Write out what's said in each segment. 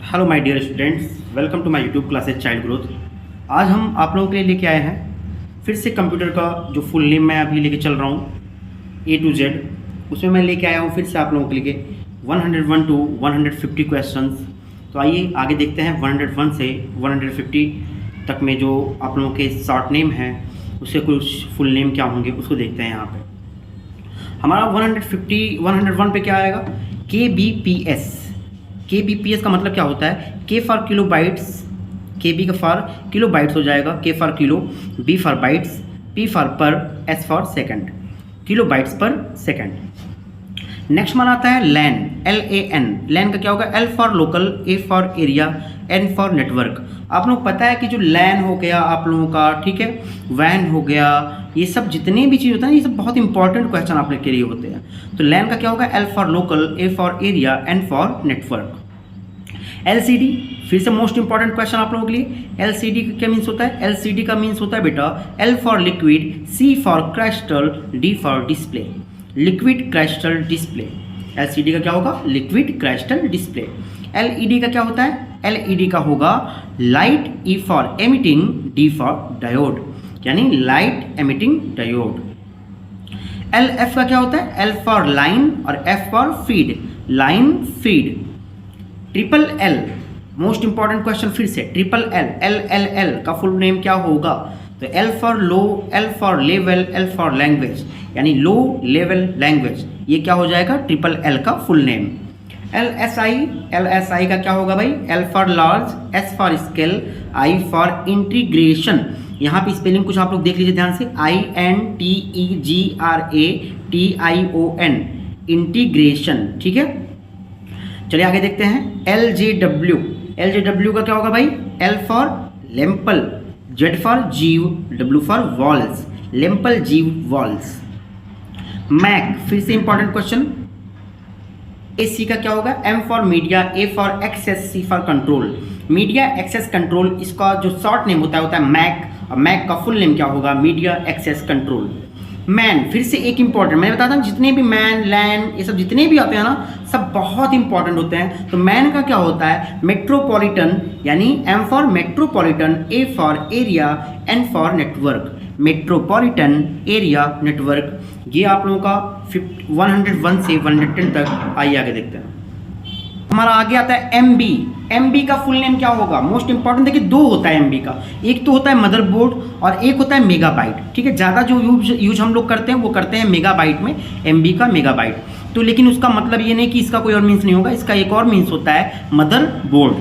Hello my dear students, welcome to my YouTube classes child growth. आज हम आप लोगों के लिए लेके आए हैं फिर से कंप्यूटर का जो फुल नेम मैं अभी लेके चल रहा हूँ A to Z, उसमें मैं लेके आया हूँ फिर से आप लोगों के लिए 101 to 150 क्वेश्चंस। तो आइए आगे देखते हैं 101 से 150 तक में जो आप लोगों के शॉर्ट नेम हैं उसके कुछ फुल नेम क्या होंगे उसको देखते हैं। यहाँ पे हमारा 101 पे क्या आएगा, KBPS। KBPS का मतलब क्या होता है, K for kilo bytes, KB का फॉर किलो बाइट्स हो जाएगा, K for kilo, B for bytes, P for पर, S for second, kilo bytes पर सेकंड। नेक्स्ट मान आता है LAN, LAN। LAN का क्या होगा, L for local, A for area, N for network. आप लोग पता है कि जो LAN हो गया आप लोगों का, ठीक है, WAN हो गया, ये सब जितने भी चीज़ होता है ये सब बहुत इंपॉर्टेंट क्वेश्चन आप लोग के लिए होते हैं। तो LAN का क्या होगा, L for local, A for area, N for network. LCD फिर से मोस्ट इंपॉर्टेंट क्वेश्चन आप लोगों के लिए। LCD का क्या मीन्स होता है, LCD का मीन्स होता है बेटा L for liquid, C for crystal, D for display, liquid crystal display. LCD का क्या होगा, लिक्विड क्रिस्टल डिस्प्ले। LED का क्या होता है, LED का होगा light, E for emitting, D for diode, यानी लाइट एमिटिंग डायोड। LF का क्या होता है, L फॉर लाइन और F for feed, line feed. Triple L most important question फिर से, ट्रिपल L का फुल नेम क्या होगा, तो L for low, L for level, L for language, यानी लो लेवल लैंग्वेज। ये क्या हो जाएगा, ट्रिपल L का फुल नेम। LSI का क्या होगा भाई, L for large, S for scale, I for integration. यहाँ पे स्पेलिंग कुछ आप लोग देख लीजिए ध्यान से, INTEGRATION, इंटीग्रेशन, ठीक है। चलिए आगे देखते हैं LJW का क्या होगा भाई, L फॉर लेम्पल, Z फॉर जीव, W फॉर वॉल्स, लेम्पल जीव वॉल्स। मैक फिर से इंपॉर्टेंट क्वेश्चन। AC का क्या होगा, M for media, A for access, C for control, media access control. इसका जो शॉर्ट नेम होता है मैक, और मैक का फुल नेम क्या होगा, मीडिया एक्सेस कंट्रोल। मैन फिर से एक इंपॉर्टेंट, मैं बताता हूँ जितने भी मैन, लैन, ये सब जितने भी आते हैं ना सब बहुत इंपॉर्टेंट होते हैं। तो मैन का क्या होता है, मेट्रोपॉलिटन, यानी M for metropolitan, A for area, N for network, metropolitan area network. ये आप लोगों का 101 से 110 तक। आइए आगे देखते हैं। हमारा आगे आता है MB का फुल नेम क्या होगा, मोस्ट इंपॉर्टेंट। देखिए दो होता है MB का, एक तो होता है मदरबोर्ड और एक होता है मेगाबाइट, ठीक है। ज़्यादा जो यूज हम लोग करते हैं वो करते हैं मेगाबाइट में, MB का मेगाबाइट। तो लेकिन उसका मतलब ये नहीं कि इसका कोई और मीन्स नहीं होगा, इसका एक और मीन्स होता है मदरबोर्ड।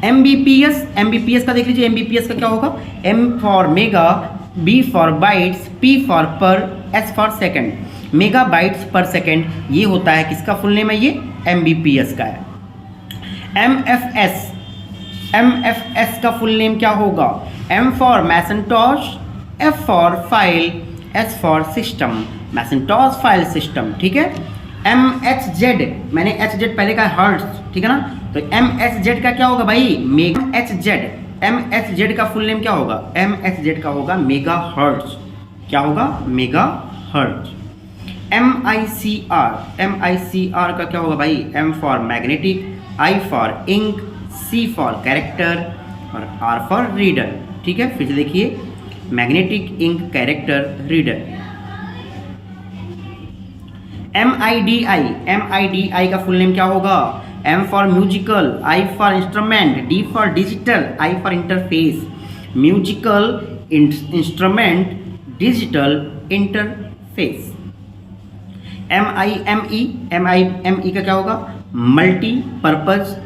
MBPS का देख लीजिए, MBPS का क्या होगा, M for mega, B for bytes, P for पर, S for second, mega bytes पर सेकेंड। ये होता है किसका फुल नेम है, ये MBPS का है। MFS का फुल नेम क्या होगा, M for Macintosh, F for file, S for system, Macintosh file system, ठीक है। MHZ, मैंने HZ पहले का हर्ट्ज, ठीक है ना। तो MHZ का क्या होगा भाई, मेगा HZ। MHZ का फुल नेम क्या होगा, MHZ का होगा मेगा हर्ट्ज, क्या होगा, मेगा हर्ट्ज। MICR का क्या होगा भाई, M for magnetic, I for ink, C for character और R फॉर रीडर, ठीक है। फिर से देखिए, magnetic, ink, character, reader. MIDI का फुल नेम क्या होगा, M for musical, I for instrument, D for digital, I for interface, musical instrument, digital interface. MIME का क्या होगा, multi purpose,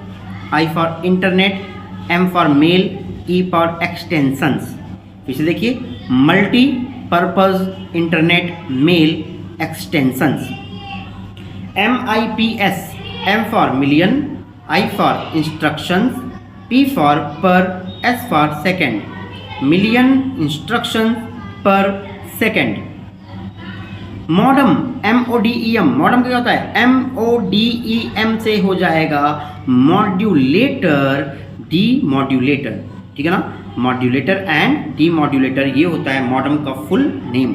I for internet, M for mail, E for extensions. फिर से देखिए, multi purpose, internet, mail, extensions. MIPS, M for million, I for instructions, P for पर, S for second, million instruction पर second. Modem, MODEM, modem क्या होता है, MODEM से हो जाएगा मॉड्यूलेटर, डीमॉड्यूलेटर, ठीक है ना। मॉड्यूलेटर एंड डीमॉड्यूलेटर, ये होता है मॉडम का फुल नेम।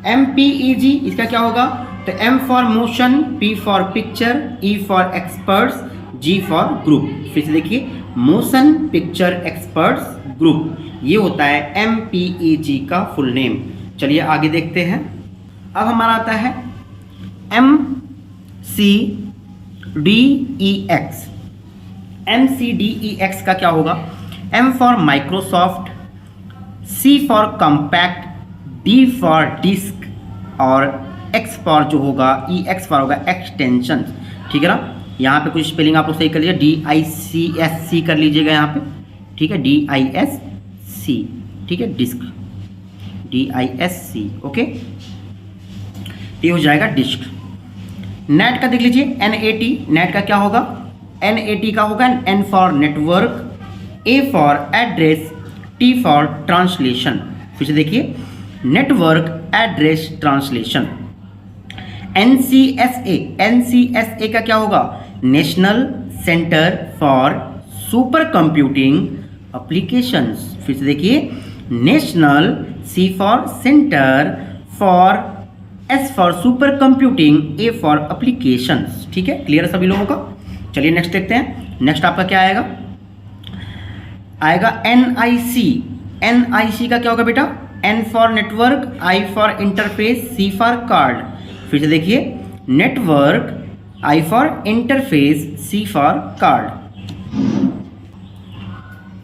MPEG, इसका क्या होगा, तो M for motion, P for picture, E for experts, G for group. फिर से देखिए, मोशन पिक्चर एक्सपर्ट्स ग्रुप, ये होता है MPEG का फुल नेम। चलिए आगे देखते हैं। अब हमारा आता है MCDEX। MCDEX का क्या होगा? M for Microsoft, C for compact, D for disk और X फॉर जो होगा, EX फॉर होगा एक्सटेंशन। ठीक है ना, यहाँ पे कुछ स्पेलिंग आप लोग सही कर लीजिए, DICSC कर लीजिएगा यहाँ पे, ठीक है, DISC, ठीक है, डिस्क, DISC, ओके, ये हो जाएगा डिस्क। नेट का देख लीजिए, NAT, नेट का क्या होगा? NAT का होगा N for network, A for address, T for translation. फिर से देखिए, नेटवर्क एड्रेस ट्रांसलेशन। NCSA का क्या होगा? National centre for super computing applications. फिर से देखिए, national, C for centre, for S for super computing, A for applications. ठीक है, क्लियर है सभी लोगों का? चलिए नेक्स्ट देखते हैं। नेक्स्ट आपका क्या आएगा? आएगा NIC। NIC का क्या होगा बेटा? N for network, I for interface, C for card. फिर से देखिए, network, I for interface, C for card.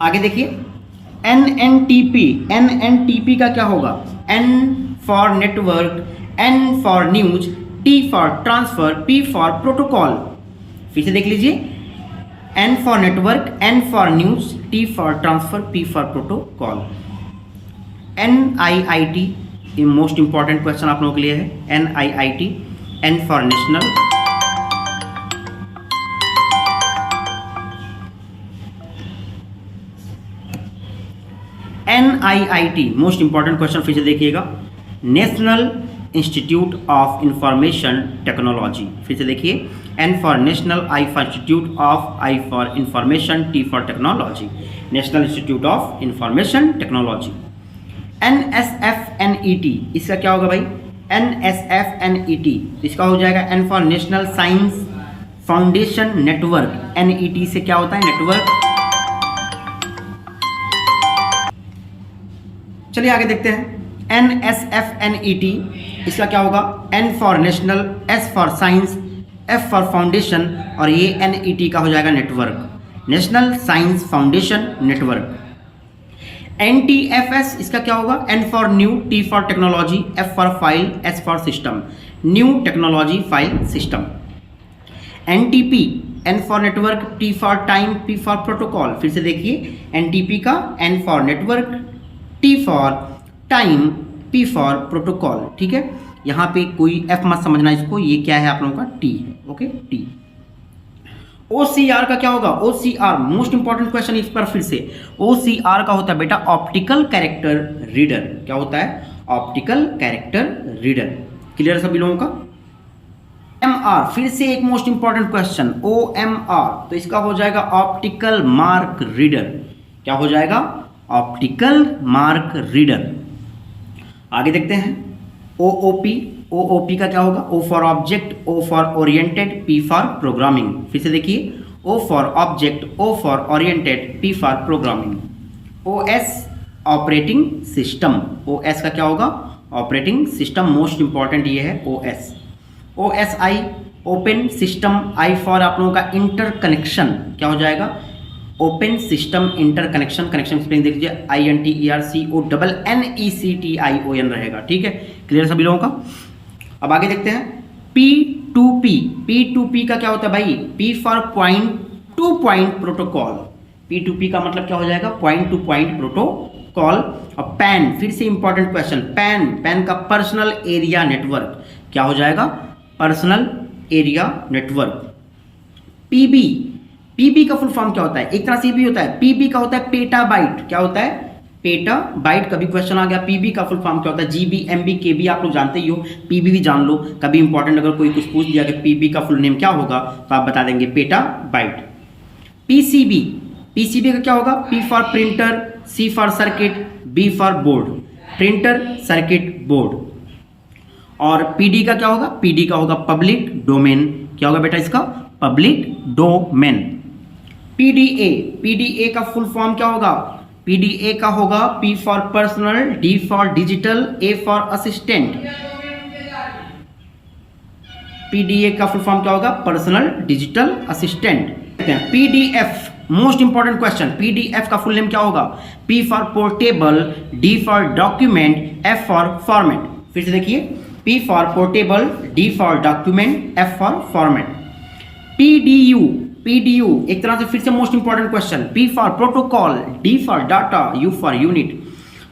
आगे देखिए, NNTP का क्या होगा? N for network, N for news, T for transfer, P for protocol. फिर से देख लीजिए, N for network, N for news, T for transfer, P for protocol. NIIT, ये मोस्ट इंपॉर्टेंट क्वेश्चन आप लोगों के लिए है। NIIT, N for national, NIIT most important question फिर से देखिएगा, national institute of information technology. फिर से देखिए, N for national, I for institute of, I for information, T for technology, national institute of information technology. NSFNET, इसका क्या होगा भाई? NSFNET, इसका हो जाएगा N for national science foundation network. NET से क्या होता है? नेटवर्क। चलिए आगे देखते हैं। NSFNET, इसका क्या होगा? N for national, S for science, F for foundation और ये NET का हो जाएगा network, national science foundation network. NTFS, इसका क्या होगा? N for new, T for technology, F for file, S for system, new technology file system. NTP, N for network, T for time, P for protocol. फिर से देखिए, NTP का N for network, T for time, P for protocol. ठीक है, यहाँ पे कोई F मत समझना इसको, ये क्या है आप लोगों का? T है, ओके, T। OCR का क्या होगा? OCR मोस्ट इंपॉर्टेंट क्वेश्चन इस पर फिर से। OCR का होता है बेटा ऑप्टिकल कैरेक्टर रीडर। क्या होता है? Optical character reader. क्लियर सभी लोगों का? MR, फिर से एक मोस्ट इंपॉर्टेंट क्वेश्चन, OMR, तो इसका हो जाएगा ऑप्टिकल मार्क रीडर। क्या हो जाएगा? Optical mark reader. आगे देखते हैं, OOP का क्या होगा? O for object, O for oriented, P for programming. फिर से देखिए, O for object, O for oriented, P for programming. OS, operating system. OS का क्या होगा? ऑपरेटिंग सिस्टम, मोस्ट इंपॉर्टेंट ये है OS। OSI, open system, I for आप लोगों का इंटरकनेक्शन। क्या हो जाएगा? Open system interconnection. Connection spelling देख लीजिए, INTERCONNECTION रहेगा। ठीक है, क्लियर सभी लोगों का? अब आगे देखते हैं, P2P। P2P का क्या होता है भाई? P for point two point protocol. P2P का मतलब क्या हो जाएगा? Point two point protocol. और PAN, फिर से इंपॉर्टेंट क्वेश्चन, PAN का पर्सनल एरिया नेटवर्क। क्या हो जाएगा? Personal area network. PB का फुल फॉर्म क्या होता है? एक तरह से भी होता है, PB का होता है पेटाबाइट। क्या होता है? पेटाबाइट। कभी क्वेश्चन आ गया PB का फुल फॉर्म क्या होता है? GB, MB, KB आप लोग जानते ही हो, PB भी जान लो। कभी इंपॉर्टेंट अगर कोई कुछ पूछ दिया कि PB का फुल नेम क्या होगा, तो आप बता देंगे पेटाबाइट। PCB का क्या होगा? P for printer, C for circuit, B for board. Printer, circuit, board. और PD का क्या होगा? PD का होगा पब्लिक डोमेन। क्या होगा बेटा इसका? Public domain. पीडीए, पीडीए का फुल फॉर्म क्या होगा? पीडीए का होगा P for personal, D for digital, A for assistant. PDA का फुल फॉर्म क्या होगा? Personal digital assistant. PDF, most important question, PDF का फुल नेम क्या होगा? P for portable, D for document, F for format. फिर से देखिए, P for portable, D for document, F for format. PDU, PDU एक तरह से फिर से most important question, P for protocol, D for data, U for unit.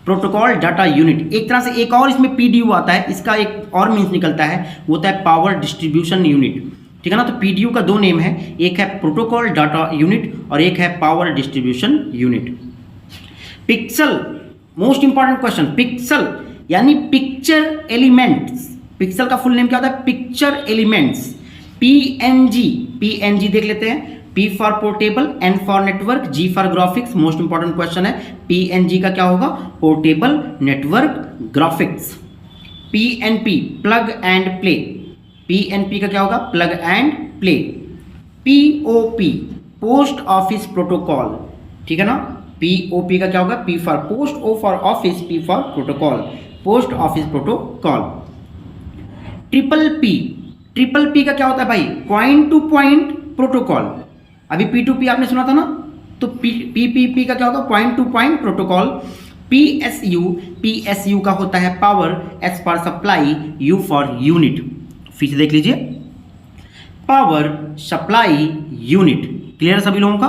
Protocol data unit. एक तरह से एक और इसमें पीडीयू आता है, इसका एक और मीन्स निकलता है, वो होता है पावर डिस्ट्रीब्यूशन यूनिट। ठीक है ना? तो पीडीयू का दो नेम है, एक है प्रोटोकॉल डाटा यूनिट और एक है power distribution unit. Pixel, most important question, pixel यानी पिक्चर एलिमेंट्स। पिक्सल का फुल नेम क्या होता है? Picture elements. पीएनजी, पीएनजी देख लेते हैं, P for portable, N for network, G for graphics. Most important question है, पीएनजी का क्या होगा? Portable network graphics. PNP, plug and play. PNP का क्या होगा? Plug and play. POP, post office protocol. ठीक है ना? पीओपी का क्या होगा? P for post, O for office, P for protocol, post office protocol. Triple P, triple P का क्या होता है भाई? Point two point protocol. अभी P2P आपने सुना था ना, तो PPP का क्या होगा? Point two point protocol. PSU, PSU का होता है power, S for supply, U for unit. फिर से देख लीजिए, पावर सप्लाई यूनिट। क्लियर सभी लोगों का?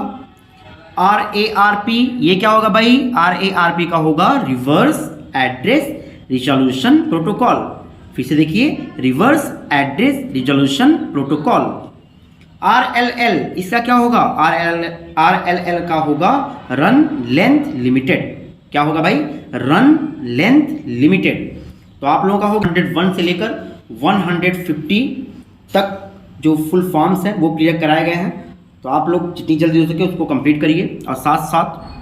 RARP ये क्या होगा भाई? RARP का होगा रिवर्स एड्रेस रिजोल्यूशन प्रोटोकॉल। फिर से देखिए, reverse address resolution protocol. RLL इसका क्या होगा? RLL का होगा रन लेंथ लिमिटेड। क्या होगा भाई? Run length limited. तो आप लोगों का होगा 101 से लेकर 150 तक जो फुल फॉर्म्स हैं वो क्लियर कराए गए हैं। तो आप लोग जितनी जल्दी हो सके उसको कंप्लीट करिए और साथ साथ